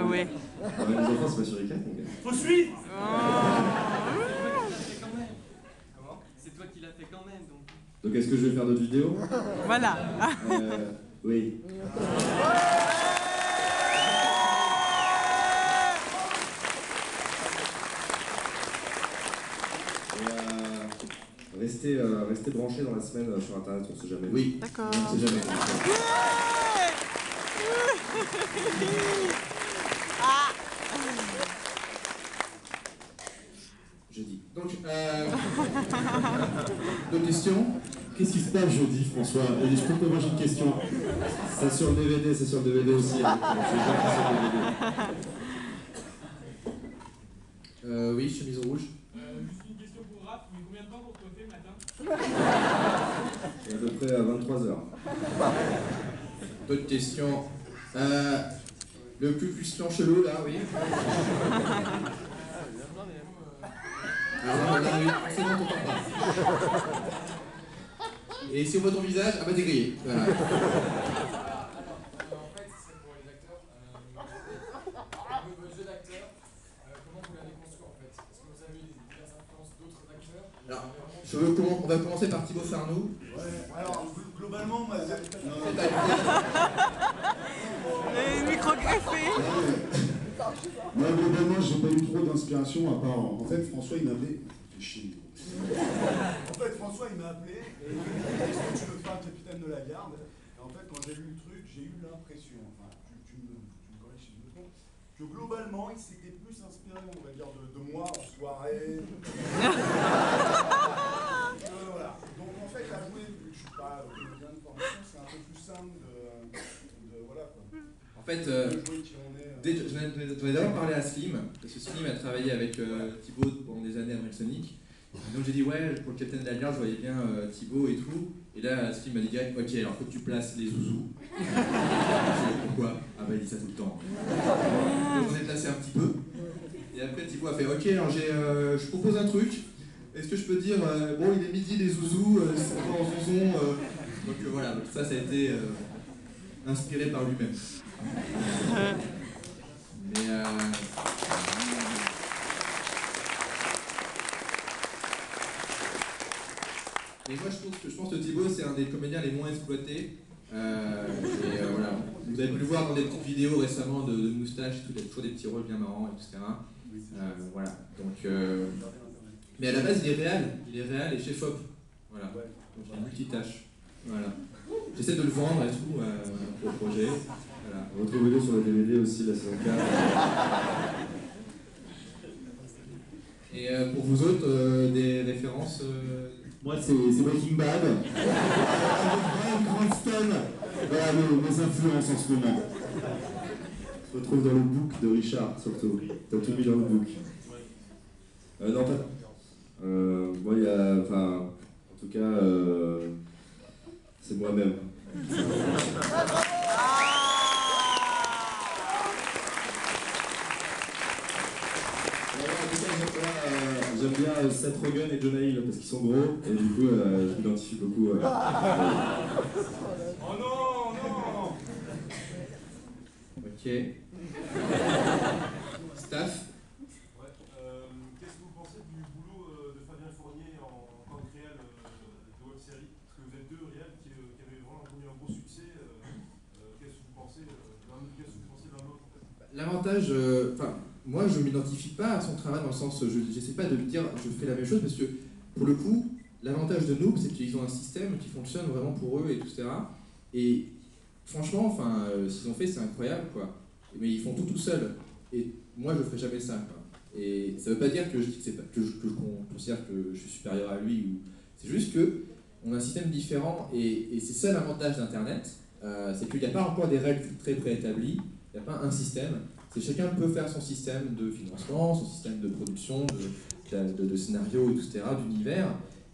ouais. Les enfants, c'est pas sur les 4, mon gars. Faut suivre. C'est toi qui l'as fait quand même, donc. Donc est-ce que je vais faire d'autres vidéos? Voilà. Oui. Restez branchés dans la semaine sur internet, on sait jamais. Oui. D'accord. On sait jamais. Ah. Jeudi. Donc, d'autres questions? Qu'est-ce qui se passe jeudi, François? Et je peux te poser une question. C'est sur le DVD, c'est sur le DVD aussi. Hein. Oui, chemise rouge. Juste une question pour Raph, mais combien de temps pour te coiffer le matin? À peu près à 23h. D'autres questions? Le plus chelou, là, oui. Alors là, oui, c'est bon, t'entends pas. Et si on voit ton visage, ah bah t'es grillé. Voilà. En fait, ce serait pour les acteurs. Votre jeu d'acteur, comment vous l'avez construit en fait? Est-ce que vous avez eu diverses influences d'autres acteurs? Alors, on va commencer par Thibaut Farnoux. Ouais, alors globalement, moi, Les micro-greffés. Moi, globalement, j'ai pas eu trop d'inspiration à part. En fait, François, il m'avait. En fait, François, il m'a appelé et il m'a dit est-ce que tu veux faire le capitaine de la garde? Et en fait, quand j'ai lu le truc, j'ai eu l'impression, enfin, tu me corriges si je me trompe, que globalement, il s'était plus inspiré, on va dire, de moi en soirée. Voilà. Donc, en fait, à jouer, vu que je suis pas comédien de formation, c'est un peu plus simple de voilà quoi. En fait, Jouer qui on est. j'en ai d'abord parlé à Slim, parce que Slim a travaillé avec Thibaut pendant des années à Sonic. Donc j'ai dit ouais, pour le Capitaine de la Garde, je voyais bien Thibaut et tout. Et là, Slim m'a dit direct, ok, alors faut que tu places les zouzous. J'ai dit pourquoi? Ah bah il dit ça tout le temps. Donc j'en ai placé un petit peu. Et après Thibaut a fait, ok, alors je propose un truc. Est-ce que je peux dire, bon il est midi les zouzous, c'est pas en zouzon. Donc voilà, donc ça a été inspiré par lui-même. Mais et moi je pense que Thibaut c'est un des comédiens les moins exploités. Voilà. Vous avez pu le voir dans des petites vidéos récemment de moustache, il a toujours des petits rôles bien marrants, etc. Voilà. Donc, mais à la base il est réal et chef-op. Voilà. Donc il y a une multitâche. Voilà. J'essaie de le vendre et tout pour le projet. Voilà. Retrouvez-le sur le DVD aussi, la saison 4. Et pour vous autres, des références Moi, c'est Breaking Bad. Avec Brian Cranston. Voilà mes influences en ce moment. On se retrouve dans le book de Richard, surtout. T'as tout mis dans le book. Non, pas. Moi, il y a. Enfin, en tout cas, c'est moi-même. J'aime bien Seth Rogen et Jonah Hill parce qu'ils sont gros et du coup je m'identifie beaucoup. Oh non, non. Ok. Staff. Ouais, qu'est-ce que vous pensez du boulot de Fabien Fournier en tant que réal de web-série? Parce que vous êtes deux réals qui avaient vraiment connu un gros succès. Qu'est-ce que vous pensez l'un de l'autre en fait? L'avantage, moi je ne m'identifie pas à son travail dans le sens, je n'essaie pas de lui dire je fais la même chose parce que pour le coup, l'avantage de Noob c'est qu'ils ont un système qui fonctionne vraiment pour eux et tout ça. Et franchement, ce qu'ils ont fait c'est incroyable quoi. Mais ils font tout seuls. Et moi je ne ferai jamais ça quoi. Et ça ne veut pas dire que je dis que je considère que je suis supérieur à lui. C'est juste qu'on a un système différent et c'est ça l'avantage d'Internet. C'est qu'il n'y a pas encore des règles très préétablies, il n'y a pas un système. C'est chacun peut faire son système de financement, son système de production, de scénario, etc., d'univers.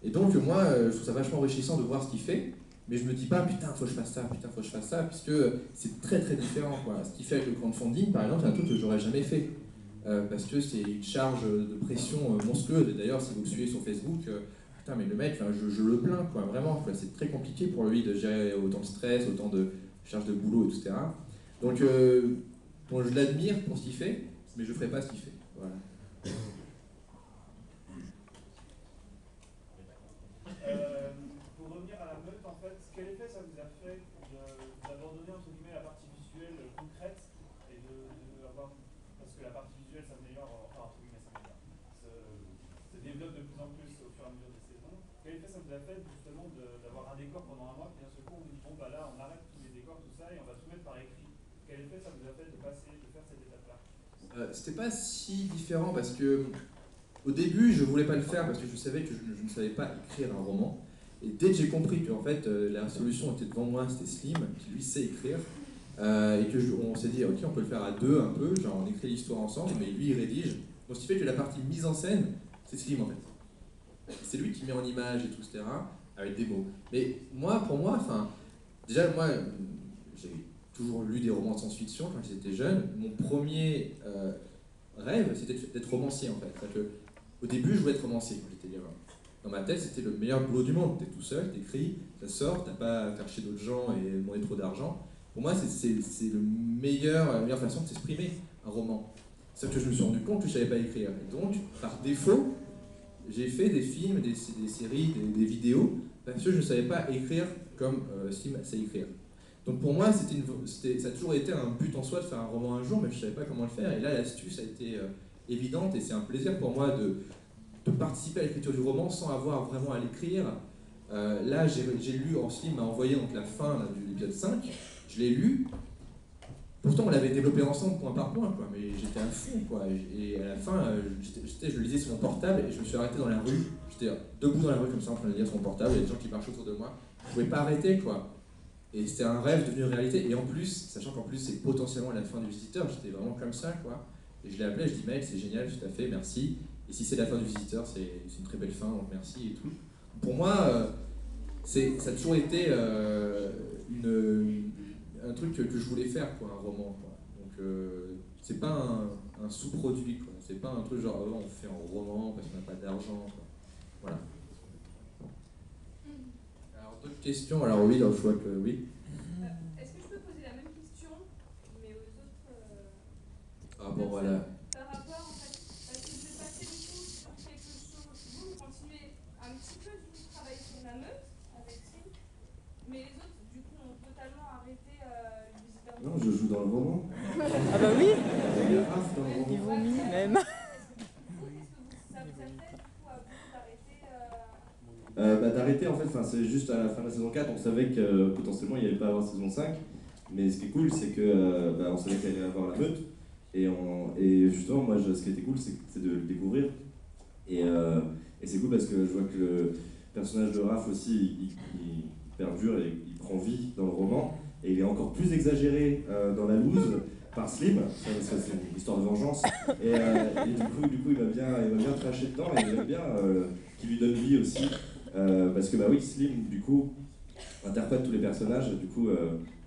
Et donc moi, je trouve ça vachement enrichissant de voir ce qu'il fait, mais je me dis pas putain faut que je fasse ça, putain faut que je fasse ça, puisque c'est très différent quoi. Ce qu'il fait avec le crowdfunding, par exemple, c'est un truc que j'aurais jamais fait. Parce que c'est une charge de pression monstrueuse. Et d'ailleurs, si vous le suivez sur Facebook, putain mais le mec, je le plains quoi, vraiment, quoi. C'est très compliqué pour lui de gérer autant de stress, autant de charge de boulot, etc. Donc dont je l'admire pour ce qu'il fait, mais je ne ferai pas ce qu'il fait. Voilà. Pour revenir à la meute, en fait, quel effet ça vous a fait d'abandonner entre guillemets la partie visuelle concrète et avoir, parce que la partie visuelle s'améliore, enfin entre guillemets se développe de plus en plus au fur et à mesure des saisons. Quel effet ça vous a fait justement d'avoir un décor pendant un mois, puis d'un seul coup on dit bon bah là on arrête tous les décors, tout ça, et on va tout mettre par écrit. Quel effet ça vous a fait de faire cette étape-là? C'était pas si différent parce que au début je voulais pas le faire parce que je savais que je ne savais pas écrire un roman. Et dès que j'ai compris que en fait, la solution était devant moi, c'était Slim, qui lui sait écrire, et on s'est dit, ok, on peut le faire à deux un peu, genre on écrit l'histoire ensemble, mais lui il rédige. Donc ce qui fait que la partie mise en scène, c'est Slim en fait. C'est lui qui met en image et tout, etc., avec des mots. Mais moi, pour moi, enfin, déjà moi, j'ai toujours lu des romans de science-fiction quand j'étais jeune. Mon premier rêve, c'était d'être romancier en fait. C'est-à-dire que, au début, je voulais être romancier quand j'étais gamin. Dans ma tête, c'était le meilleur boulot du monde. T'es tout seul, t'écris, ça sort, t'as pas à faire chier d'autres gens et demander trop d'argent. Pour moi, c'est la meilleure façon de s'exprimer, un roman. Sauf que je me suis rendu compte que je savais pas écrire. Et donc, par défaut, j'ai fait des films, des séries, des vidéos, parce que je ne savais pas écrire comme Slim sait écrire. Donc pour moi, ça a toujours été un but en soi de faire un roman un jour, mais je ne savais pas comment le faire. Et là, l'astuce a été évidente, et c'est un plaisir pour moi de participer à l'écriture du roman sans avoir vraiment à l'écrire. Là, j'ai lu, Slim m'a envoyé donc la fin là, de l'épisode 5, je l'ai lu. Pourtant, on l'avait développé ensemble point par point, quoi, mais j'étais à fond, quoi. Et à la fin, je le lisais sur mon portable et je me suis arrêté dans la rue. J'étais debout dans la rue comme ça en train de lire sur mon portable, il y a des gens qui marchent autour de moi. Je ne pouvais pas arrêter, quoi. Et c'était un rêve devenu réalité. Et en plus, sachant qu'en plus c'est potentiellement la fin du Visiteur, j'étais vraiment comme ça, quoi. Et je l'ai appelé, je dis mec, c'est génial, tout à fait, merci. Et si c'est la fin du Visiteur, c'est une très belle fin, donc merci et tout. Pour moi, ça a toujours été un truc que je voulais faire, quoi, un roman, quoi. Donc c'est pas un sous-produit, quoi. C'est pas un truc genre on fait un roman parce qu'on n'a pas d'argent, quoi. Voilà. Alors d'autres questions? Alors oui, je vois que oui. Est-ce que je peux poser la même question, mais aux autres Par rapport à la... Par rapport, en fait, parce que je vais passer du coup sur quelque chose. Vous continuez un petit peu du coup travailler sur la meute avec Slim, mais les autres du coup ont totalement arrêté le Visiteur. Non, je joue dans le roman. Ah bah oui. Il y a Raph dans le roman. Il vomit même. Ça vous a fait du coup à vous d'arrêter D'arrêter en fait, c'est juste à la fin de la saison 4, on savait que potentiellement il n'y allait pas avoir saison 5, mais ce qui est cool c'est que on savait qu'il allait y avoir la meute, et justement moi ce qui était cool c'est de le découvrir, et c'est cool parce que je vois que le personnage de Raph aussi il perdure et il prend vie dans le roman, et il est encore plus exagéré dans la loose par Slim, c'est une histoire de vengeance, et du coup il va bien tracher dedans, et il va bien qu'il lui donne vie aussi. Parce que bah oui, Slim du coup interprète tous les personnages, du coup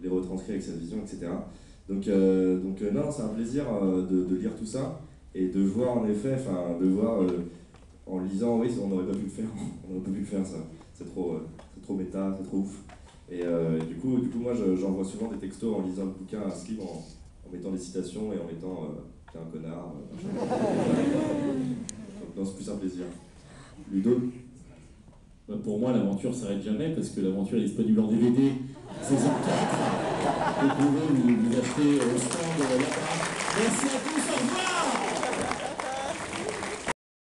les retranscrit avec sa vision, etc. Donc non, c'est un plaisir de lire tout ça et de voir en effet, en lisant, oui, on n'aurait pas pu le faire, ça. C'est trop méta, c'est trop ouf. Et du coup moi j'envoie souvent des textos en lisant le bouquin à Slim en mettant des citations et en mettant t'es un connard. Donc non, c'est plus un plaisir. Ludo? Pour moi, l'aventure s'arrête jamais parce que l'aventure est disponible en DVD, saison 4. Vous pouvez vous acheter au stand là-bas. Merci à tous.